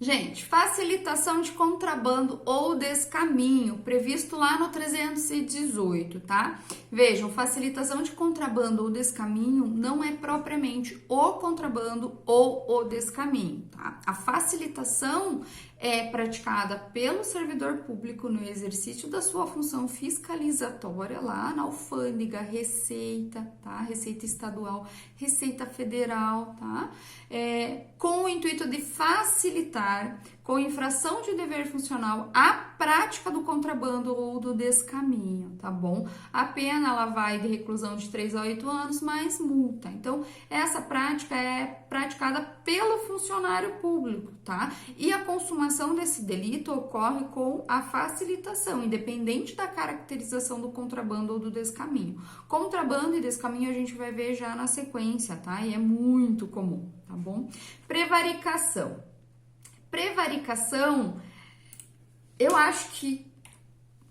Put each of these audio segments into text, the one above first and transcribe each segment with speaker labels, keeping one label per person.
Speaker 1: Gente, facilitação de contrabando ou descaminho, previsto lá no 318, tá? Vejam, facilitação de contrabando ou descaminho não é propriamente o contrabando ou o descaminho, tá? A facilitação é praticada pelo servidor público no exercício da sua função fiscalizatória lá na alfândega, Receita, tá? Receita Estadual, Receita Federal, tá? Com o intuito de facilitar, com infração de dever funcional, a prática do contrabando ou do descaminho, tá bom? A pena ela vai de reclusão de 3 a 8 anos, mais multa. Então, essa prática é praticada pelo funcionário público, tá? E a consumação desse delito ocorre com a facilitação, independente da caracterização do contrabando ou do descaminho. Contrabando e descaminho a gente vai ver já na sequência, tá? E é muito comum, tá bom? Prevaricação. Prevaricação, eu acho que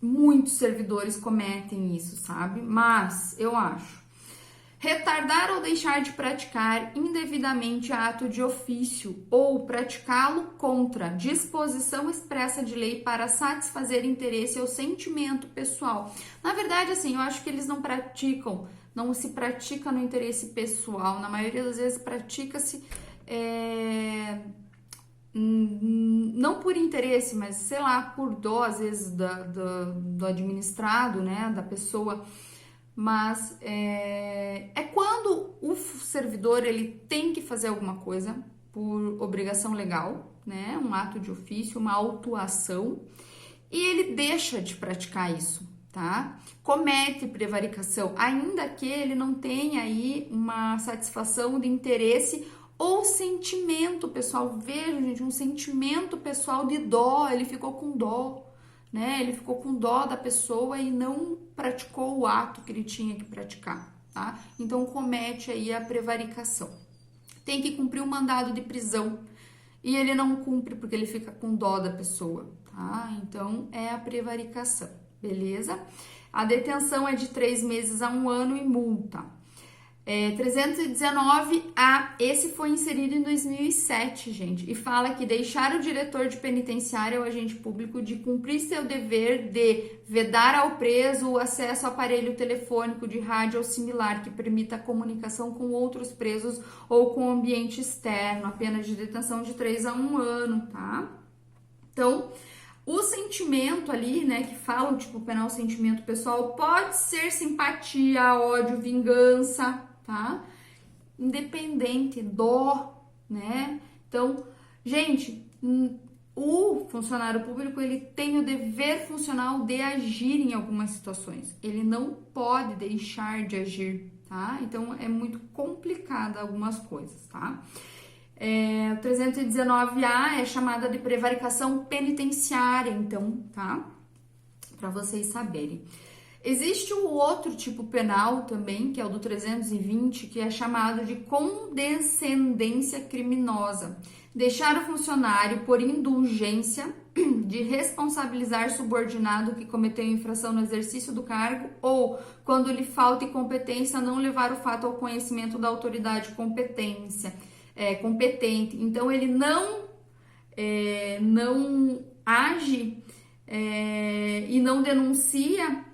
Speaker 1: muitos servidores cometem isso, sabe? Mas eu acho retardar ou deixar de praticar indevidamente ato de ofício ou praticá-lo contra disposição expressa de lei para satisfazer interesse ou sentimento pessoal. Na verdade, assim, eu acho que eles não praticam, não se pratica no interesse pessoal. Na maioria das vezes pratica-se não por interesse, mas sei lá, por dó, às vezes, do administrado, né, da pessoa. Mas é quando o servidor ele tem que fazer alguma coisa por obrigação legal, né, um ato de ofício, uma autuação, e ele deixa de praticar isso, tá? Comete prevaricação, ainda que ele não tenha aí uma satisfação de interesse ou sentimento pessoal. Veja, gente, um sentimento pessoal de dó, ele ficou com dó, né? Ele ficou com dó da pessoa e não praticou o ato que ele tinha que praticar, tá? Então comete aí a prevaricação. Tem que cumprir um mandado de prisão e ele não cumpre porque ele fica com dó da pessoa, tá? Então é a prevaricação, beleza? A detenção é de 3 meses a 1 ano e multa. 319A, esse foi inserido em 2007, gente, e fala que deixar o diretor de penitenciária ou agente público de cumprir seu dever de vedar ao preso o acesso ao aparelho telefônico, de rádio ou similar que permita a comunicação com outros presos ou com o ambiente externo, a pena de detenção de 3 a 1 ano, tá? Então, o sentimento ali, né, que fala o tipo penal sentimento pessoal, pode ser simpatia, ódio, vingança, tá? Independente, dó, né? Então, gente, o funcionário público, ele tem o dever funcional de agir em algumas situações. Ele não pode deixar de agir, tá? Então, é muito complicado algumas coisas, tá? O 319A é chamada de prevaricação penitenciária, então, tá? Para vocês saberem. Existe o outro tipo penal também, que é o do 320, que é chamado de condescendência criminosa. Deixar o funcionário por indulgência de responsabilizar subordinado que cometeu infração no exercício do cargo ou, quando lhe falte competência, não levar o fato ao conhecimento da autoridade competente. Então, ele não age e não denuncia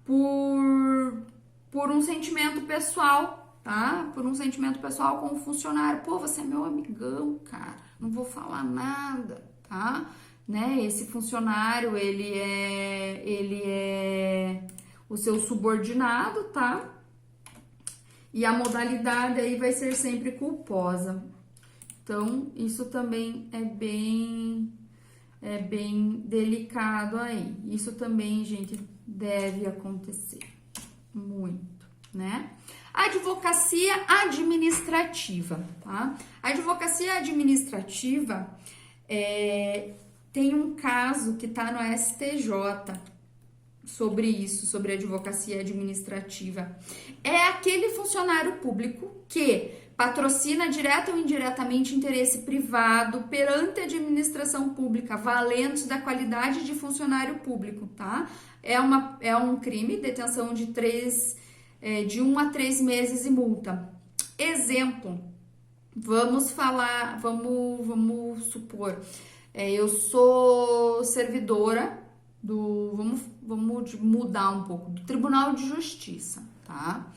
Speaker 1: por um sentimento pessoal, tá? Por um sentimento pessoal com o funcionário. Pô, você é meu amigão, cara, não vou falar nada, tá? Né? Esse funcionário, ele é o seu subordinado, tá? E a modalidade aí vai ser sempre culposa. Então, isso também é bem delicado aí. Isso também, gente, deve acontecer muito, né? Advocacia administrativa, tá? A advocacia administrativa tem um caso que tá no STJ sobre isso, sobre advocacia administrativa. É aquele funcionário público que patrocina direta ou indiretamente interesse privado perante a administração pública, valendo-se da qualidade de funcionário público, tá? É um crime, detenção de 1 a 3 meses e multa. Exemplo Vamos falar, vamos supor, eu sou servidora vamos mudar um pouco, do Tribunal de Justiça, tá?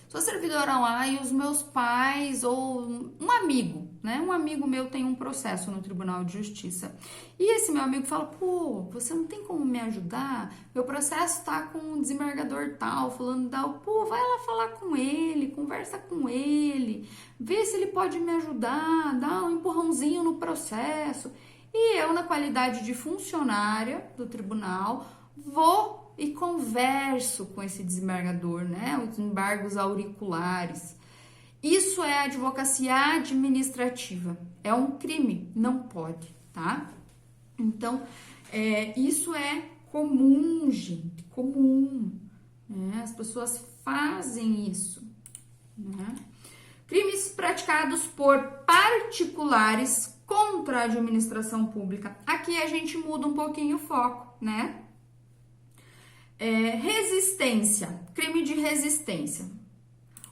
Speaker 1: Sou servidora lá e os meus pais ou um amigo, né? Um amigo meu tem um processo no Tribunal de Justiça. E esse meu amigo fala: pô, você não tem como me ajudar? Meu processo tá com um desembargador tal, fulano tal. Pô, vai lá falar com ele, conversa com ele, vê se ele pode me ajudar, dá um empurrãozinho no processo. E eu, na qualidade de funcionária do tribunal, vou e converso com esse desembargador, né? Os embargos auriculares. Isso é advocacia administrativa. É um crime, não pode, tá? Então, isso é comum, gente, comum. Né? As pessoas fazem isso, né? Crimes praticados por particulares contra a administração pública. Aqui a gente muda um pouquinho o foco, né? Resistência, crime de resistência.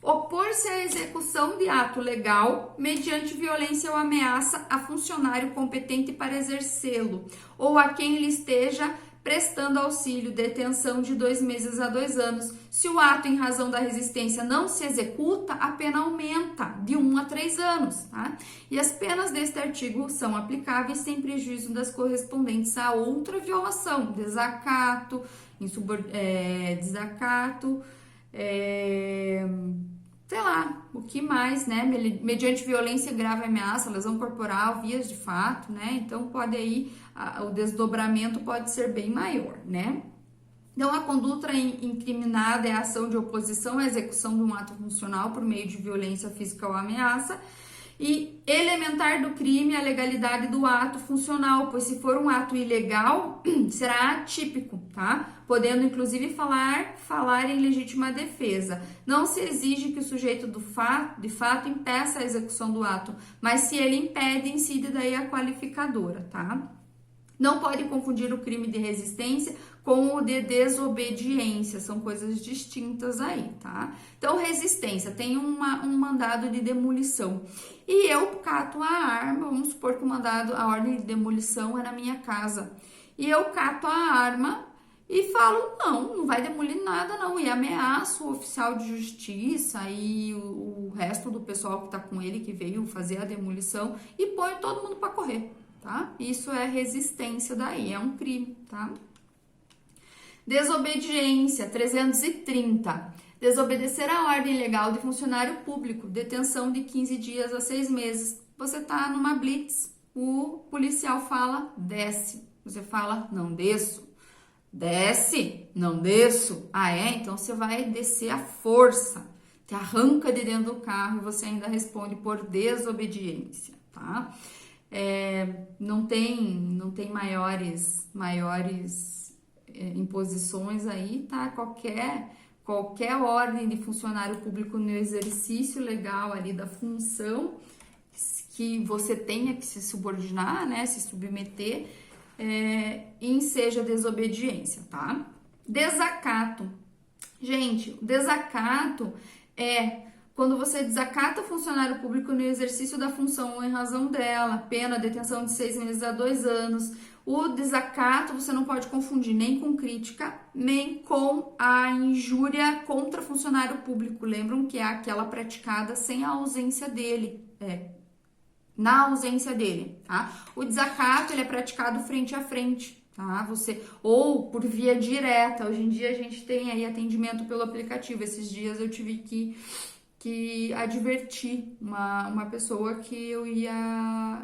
Speaker 1: Opor-se à execução de ato legal mediante violência ou ameaça a funcionário competente para exercê-lo ou a quem lhe esteja prestando auxílio, detenção de 2 meses a 2 anos. Se o ato em razão da resistência não se executa, a pena aumenta de 1 a 3 anos, tá? E as penas deste artigo são aplicáveis sem prejuízo das correspondentes a outra violação, desacato, desacato, sei lá, o que mais, né? Mediante violência grave, ameaça, lesão corporal, vias de fato, né? Então, pode aí, o desdobramento pode ser bem maior, né? Então, a conduta incriminada é a ação de oposição à execução de um ato funcional por meio de violência física ou ameaça. E elementar do crime a legalidade do ato funcional, pois se for um ato ilegal, será atípico, tá? Podendo inclusive falar em legítima defesa. Não se exige que o sujeito de fato impeça a execução do ato, mas se ele impede, incide daí a qualificadora, tá? Não pode confundir o crime de resistência com o de desobediência, são coisas distintas aí, tá? Então, resistência, tem um mandado de demolição e eu cato a arma, vamos supor que a ordem de demolição é na minha casa, e eu cato a arma e falo: não vai demolir nada não, e ameaço o oficial de justiça e o resto do pessoal que tá com ele, que veio fazer a demolição, e ponho todo mundo para correr. Tá? Isso é resistência daí, é um crime, tá? Desobediência, 330. Desobedecer a ordem legal de funcionário público, detenção de 15 dias a 6 meses. Você tá numa blitz, o policial fala: desce. Você fala: não desço. Desce, não desço. Ah, então você vai descer à força. Te arranca de dentro do carro e você ainda responde por desobediência, tá? Não tem maiores imposições aí, tá? Qualquer ordem de funcionário público no exercício legal ali da função que você tenha que se subordinar, né? Se submeter, seja desobediência, tá? Desacato. Gente, o desacato é quando você desacata o funcionário público no exercício da função ou em razão dela, pena, detenção de 6 meses a 2 anos. O desacato você não pode confundir nem com crítica, nem com a injúria contra funcionário público. Lembram que é aquela praticada sem a ausência dele, na ausência dele, tá? O desacato, ele é praticado frente a frente, tá? Ou por via direta. Hoje em dia a gente tem aí atendimento pelo aplicativo. Esses dias eu tive que advertir uma pessoa que eu ia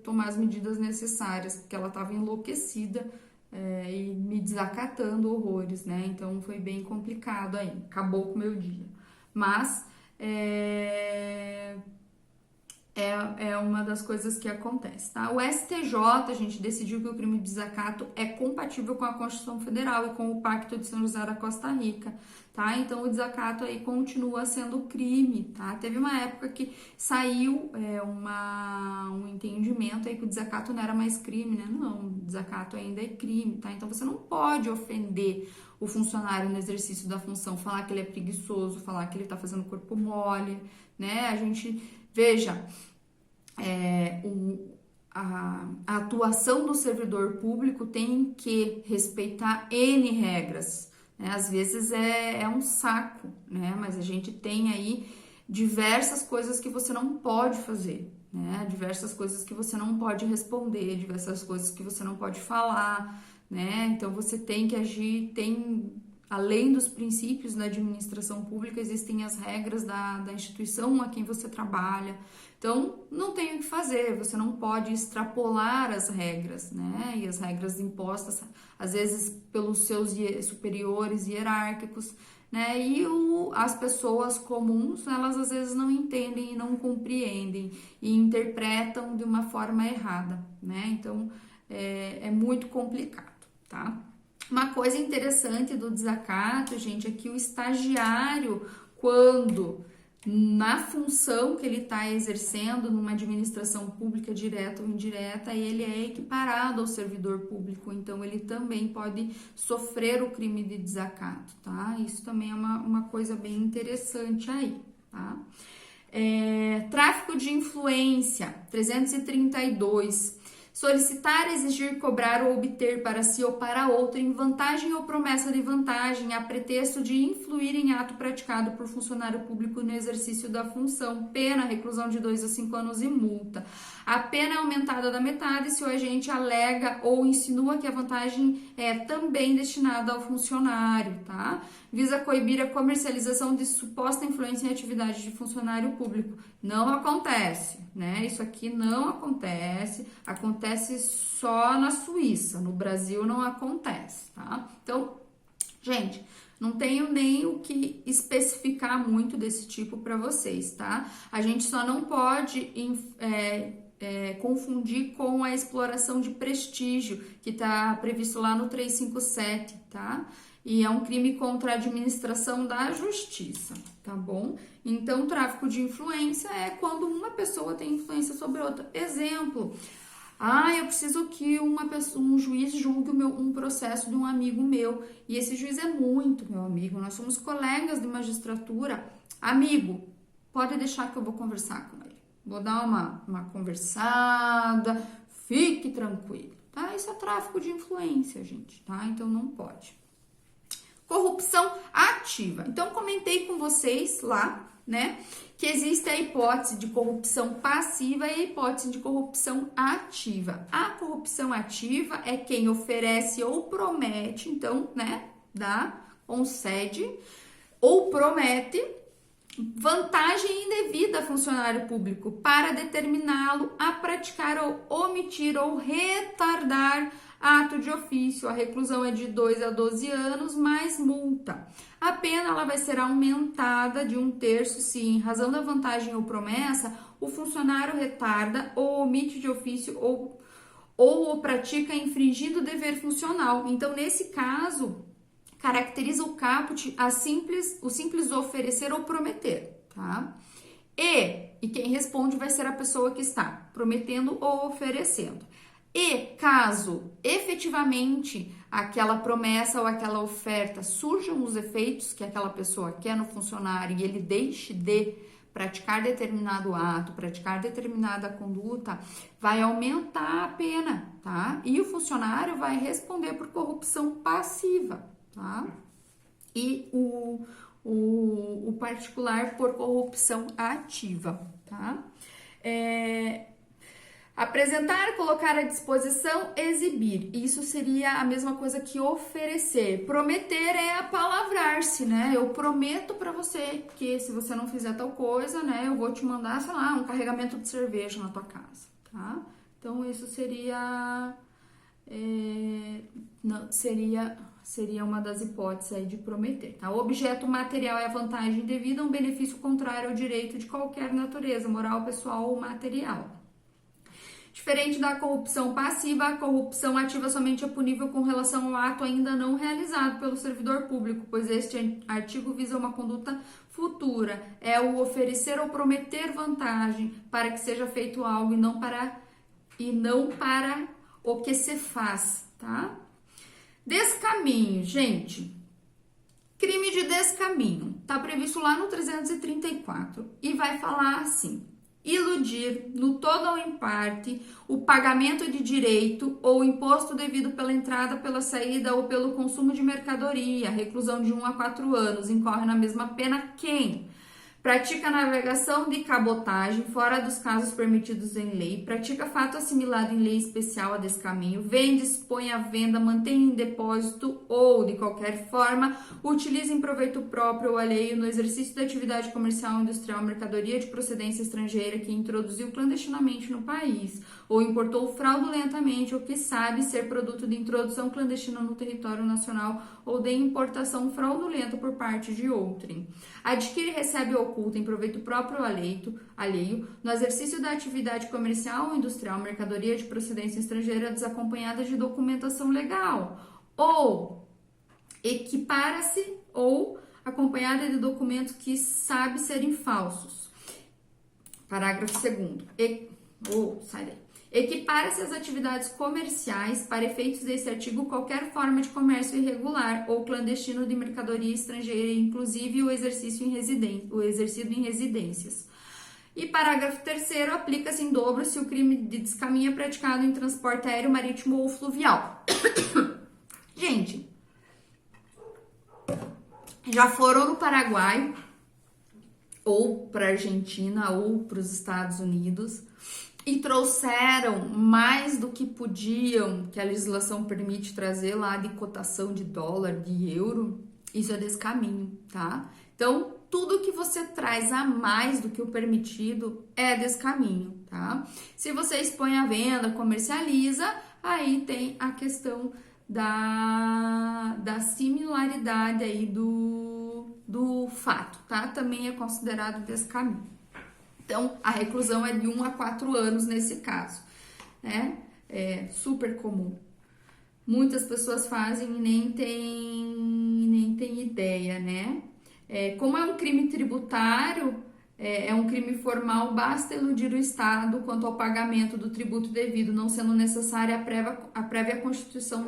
Speaker 1: tomar as medidas necessárias, porque ela estava enlouquecida e me desacatando horrores, né? Então foi bem complicado aí, acabou com o meu dia. Mas é uma das coisas que acontece, tá? O STJ, a gente decidiu que o crime de desacato é compatível com a Constituição Federal e com o Pacto de São José da Costa Rica, tá? Então, o desacato aí continua sendo crime, tá? Teve uma época que saiu um entendimento aí que o desacato não era mais crime, né? Não, o desacato ainda é crime, tá? Então, você não pode ofender o funcionário no exercício da função, falar que ele é preguiçoso, falar que ele tá fazendo corpo mole, né? Veja, a atuação do servidor público tem que respeitar N regras, né? Às vezes é um saco, né? Mas a gente tem aí diversas coisas que você não pode fazer, né? Diversas coisas que você não pode responder, diversas coisas que você não pode falar, né? Então você tem que agir, além dos princípios da administração pública, existem as regras da instituição a quem você trabalha. Então, não tem o que fazer, você não pode extrapolar as regras, né? E as regras impostas, às vezes, pelos seus superiores hierárquicos, né? E as pessoas comuns, elas às vezes não entendem e não compreendem e interpretam de uma forma errada, né? Então, é muito complicado, tá? Uma coisa interessante do desacato, gente, é que o estagiário, quando na função que ele está exercendo numa administração pública direta ou indireta, ele é equiparado ao servidor público, então ele também pode sofrer o crime de desacato, tá? Isso também é uma coisa bem interessante aí, tá? Tráfico de influência, 332. Solicitar, exigir, cobrar ou obter para si ou para outro em vantagem ou promessa de vantagem a pretexto de influir em ato praticado por funcionário público no exercício da função. Pena, reclusão de 2 a 5 anos e multa. A pena é aumentada da metade se o agente alega ou insinua que a vantagem é também destinada ao funcionário, tá? Visa coibir a comercialização de suposta influência em atividade de funcionário público. Não acontece, né? Isso aqui não acontece, acontece só na Suíça, no Brasil não acontece, tá? Então, gente, não tenho nem o que especificar muito desse tipo para vocês, tá? A gente só não pode confundir com a exploração de prestígio, que está previsto lá no 357, tá? E é um crime contra a administração da justiça, tá bom? Então, tráfico de influência é quando uma pessoa tem influência sobre outra. Exemplo, eu preciso que um juiz julgue um processo de um amigo meu, e esse juiz é muito meu amigo, nós somos colegas de magistratura. Amigo, pode deixar que eu vou conversar com ele. Vou dar uma conversada, fique tranquilo, tá? Isso é tráfico de influência, gente, tá? Então, não pode. Corrupção ativa. Então, comentei com vocês lá, né, que existe a hipótese de corrupção passiva e a hipótese de corrupção ativa. A corrupção ativa é quem oferece ou promete, então, né, concede ou promete vantagem indevida a funcionário público para determiná-lo a praticar ou omitir ou retardar ato de ofício. A reclusão é de 2 a 12 anos, mais multa. A pena ela vai ser aumentada de 1/3 se, em razão da vantagem ou promessa, o funcionário retarda ou omite de ofício ou o pratica infringindo o dever funcional. Então, nesse caso, caracteriza o caput o simples oferecer ou prometer, tá? E quem responde vai ser a pessoa que está prometendo ou oferecendo. E caso efetivamente aquela promessa ou aquela oferta surjam os efeitos que aquela pessoa quer no funcionário e ele deixe de praticar determinado ato, praticar determinada conduta, vai aumentar a pena, tá? E o funcionário vai responder por corrupção passiva, tá? E o particular por corrupção ativa, tá? Apresentar, colocar à disposição, exibir. Isso seria a mesma coisa que oferecer. Prometer é apalavrar-se, né? Eu prometo para você que se você não fizer tal coisa, né, eu vou te mandar, sei lá, um carregamento de cerveja na tua casa, tá? Então, isso seria seria uma das hipóteses aí de prometer, tá? O objeto material é a vantagem devida a um benefício contrário ao direito de qualquer natureza, moral, pessoal ou material. Diferente da corrupção passiva, a corrupção ativa somente é punível com relação ao ato ainda não realizado pelo servidor público, pois este artigo visa uma conduta futura, é o oferecer ou prometer vantagem para que seja feito algo e não para o que se faz, tá? Descaminho, gente. Crime de descaminho tá previsto lá no 334 e vai falar assim: iludir, no todo ou em parte, o pagamento de direito ou imposto devido pela entrada, pela saída ou pelo consumo de mercadoria, reclusão de 1 a 4 anos, incorre na mesma pena quem pratica navegação de cabotagem fora dos casos permitidos em lei, pratica fato assimilado em lei especial a descaminho, vende, expõe à venda, mantém em depósito ou, de qualquer forma, utiliza em proveito próprio ou alheio no exercício da atividade comercial, industrial, mercadoria de procedência estrangeira que introduziu clandestinamente no país, ou importou fraudulentamente ou que sabe ser produto de introdução clandestina no território nacional ou de importação fraudulenta por parte de outrem. Adquire, recebe ou oculta em proveito próprio ou alheio, no exercício da atividade comercial ou industrial, mercadoria de procedência estrangeira desacompanhada de documentação legal, ou equipara-se ou acompanhada de documentos que sabe serem falsos. Parágrafo 2º. Sai daí. Equipara-se às atividades comerciais, para efeitos desse artigo, qualquer forma de comércio irregular ou clandestino de mercadoria estrangeira, inclusive o exercido em residências. E parágrafo 3º, aplica-se em dobro se o crime de descaminho é praticado em transporte aéreo, marítimo ou fluvial. Gente, já foram no Paraguai, ou para a Argentina, ou para os Estados Unidos, e trouxeram mais do que podiam, que a legislação permite trazer lá de cotação de dólar, de euro, isso é descaminho, tá? Então, tudo que você traz a mais do que o permitido é descaminho, tá? Se você expõe à venda, comercializa, aí tem a questão da similaridade aí do fato, tá? Também é considerado descaminho. Então, a reclusão é de 1 a 4 anos nesse caso, né? É super comum. Muitas pessoas fazem e nem tem ideia, né? Como é um crime tributário, é um crime formal, basta iludir o Estado quanto ao pagamento do tributo devido, não sendo necessária a prévia constituição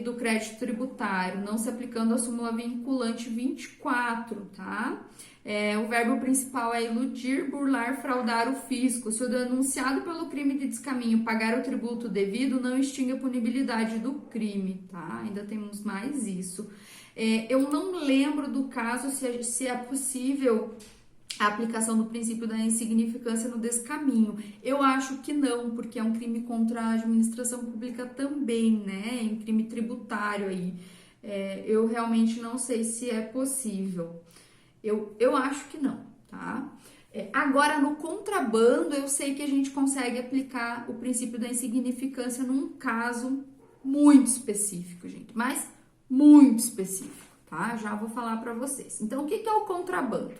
Speaker 1: do crédito tributário, não se aplicando a súmula vinculante 24, tá? O verbo principal é iludir, burlar, fraudar o fisco. Se o denunciado pelo crime de descaminho pagar o tributo devido, não extingue a punibilidade do crime, tá? Ainda temos mais isso. Eu não lembro do caso se é possível a aplicação do princípio da insignificância no descaminho. Eu acho que não, porque é um crime contra a administração pública também, né? É um crime tributário aí. Eu realmente não sei se é possível. Eu acho que não, tá? Agora, no contrabando, eu sei que a gente consegue aplicar o princípio da insignificância num caso muito específico, gente, mas muito específico, tá? Já vou falar para vocês. Então, o que é o contrabando?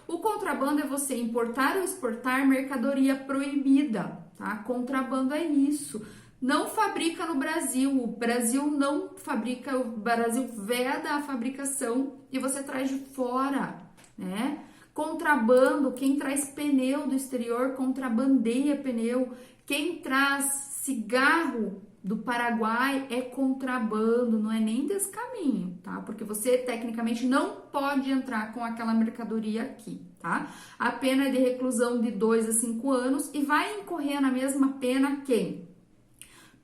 Speaker 1: O contrabando é você importar ou exportar mercadoria proibida, tá? Contrabando é isso. Não fabrica no Brasil, o Brasil não fabrica, o Brasil veda a fabricação e você traz de fora, né? Contrabando, quem traz pneu do exterior contrabandeia pneu, quem traz cigarro do Paraguai é contrabando, não é nem descaminho, tá? Porque você tecnicamente não pode entrar com aquela mercadoria aqui, tá? A pena é de reclusão de 2 a 5 anos e vai incorrer na mesma pena quem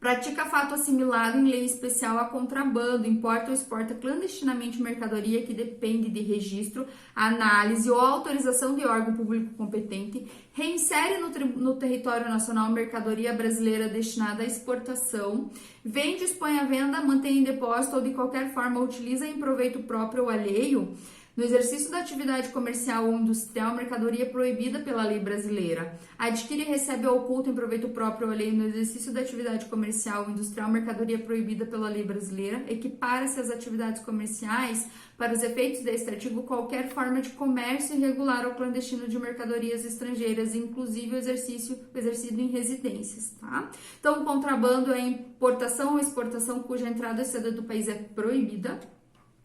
Speaker 1: pratica fato assimilado em lei especial a contrabando, importa ou exporta clandestinamente mercadoria que depende de registro, análise ou autorização de órgão público competente, reinsere no território nacional mercadoria brasileira destinada à exportação, vende, expõe à venda, mantém em depósito ou de qualquer forma utiliza em proveito próprio ou alheio, no exercício da atividade comercial ou industrial, mercadoria proibida pela lei brasileira. Adquire, recebe ou oculta em proveito próprio ou alheio no exercício da atividade comercial ou industrial, mercadoria proibida pela lei brasileira. Equipara-se às atividades comerciais, para os efeitos deste artigo, qualquer forma de comércio irregular ou clandestino de mercadorias estrangeiras, inclusive o exercido em residências, tá? Então, o contrabando é importação ou exportação cuja entrada e saída do país é proibida.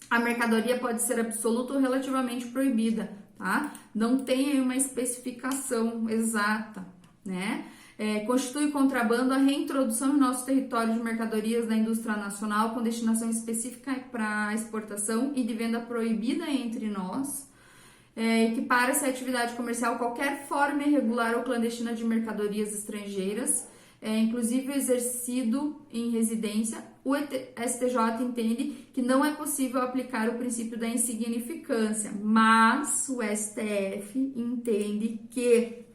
Speaker 1: A mercadoria pode ser absoluta ou relativamente proibida, tá? Não tem aí uma especificação exata, né? Constitui contrabando a reintrodução em nosso território de mercadorias da indústria nacional com destinação específica para exportação e de venda proibida entre nós. equipara-se à atividade comercial qualquer forma irregular ou clandestina de mercadorias estrangeiras, inclusive exercido em residência. O STJ entende que não é possível aplicar o princípio da insignificância, mas o STF entende que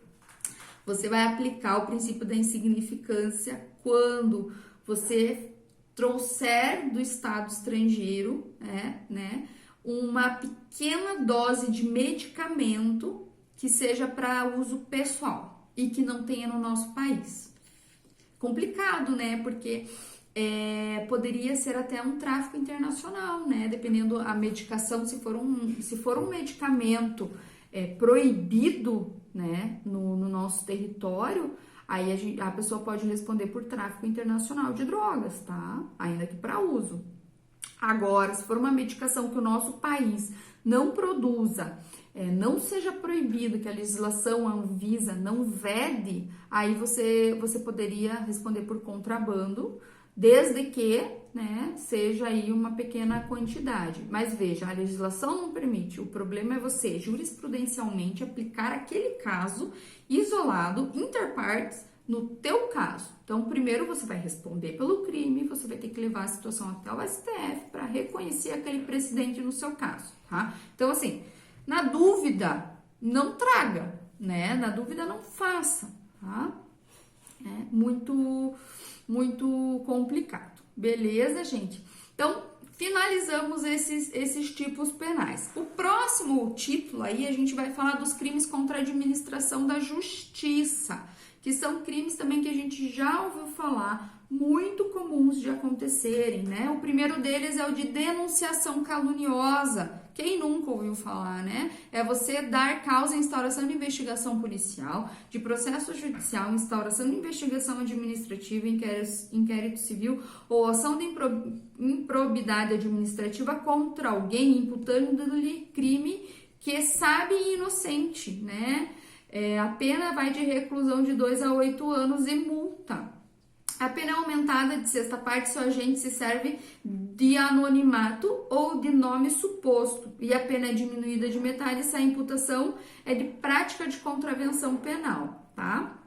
Speaker 1: você vai aplicar o princípio da insignificância quando você trouxer do estado estrangeiro, né, uma pequena dose de medicamento que seja para uso pessoal e que não tenha no nosso país. Complicado, né? Porque poderia ser até um tráfico internacional, né? Dependendo a medicação, se for um medicamento proibido, né, no nosso território, aí a pessoa pode responder por tráfico internacional de drogas, tá? Ainda que para uso. Agora, se for uma medicação que o nosso país não produza, não seja proibido, que a legislação, a Anvisa não vede, aí você poderia responder por contrabando, desde que, né, seja aí uma pequena quantidade. Mas veja, a legislação não permite, o problema é você jurisprudencialmente aplicar aquele caso isolado, inter partes, no teu caso. Então, primeiro você vai responder pelo crime, você vai ter que levar a situação até o STF para reconhecer aquele precedente no seu caso, tá? Então, assim, na dúvida, não traga, né? Na dúvida, não faça, tá? É muito complicado. Beleza, gente? Então, finalizamos esses tipos penais. O próximo título aí, a gente vai falar dos crimes contra a administração da justiça, que são crimes também que a gente já ouviu falar, muito comuns de acontecerem, né? O primeiro deles é o de denunciação caluniosa. Quem nunca ouviu falar, né? É você dar causa à instauração de investigação policial, de processo judicial, instauração de investigação administrativa, inquérito civil ou ação de improbidade administrativa contra alguém, imputando-lhe crime que sabe inocente, né? A pena vai de reclusão de 2 a 8 anos e multa. A pena é aumentada de sexta parte se o agente se serve de anonimato ou de nome suposto. E a pena é diminuída de metade se a imputação é de prática de contravenção penal, tá?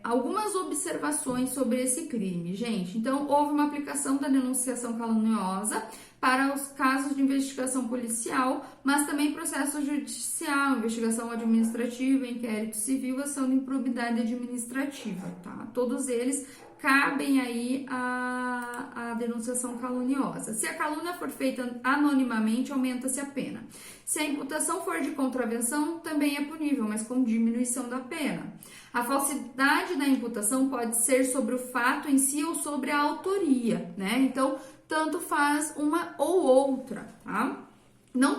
Speaker 1: Algumas observações sobre esse crime, gente. Então, houve uma aplicação da denunciação caluniosa para os casos de investigação policial, mas também processo judicial, investigação administrativa, inquérito civil, ação de improbidade administrativa, tá? Todos eles cabem aí a denunciação caluniosa. Se a calúnia for feita anonimamente, aumenta-se a pena. Se a imputação for de contravenção, também é punível, mas com diminuição da pena. A falsidade da imputação pode ser sobre o fato em si ou sobre a autoria, né? Então, tanto faz uma ou outra, tá? Não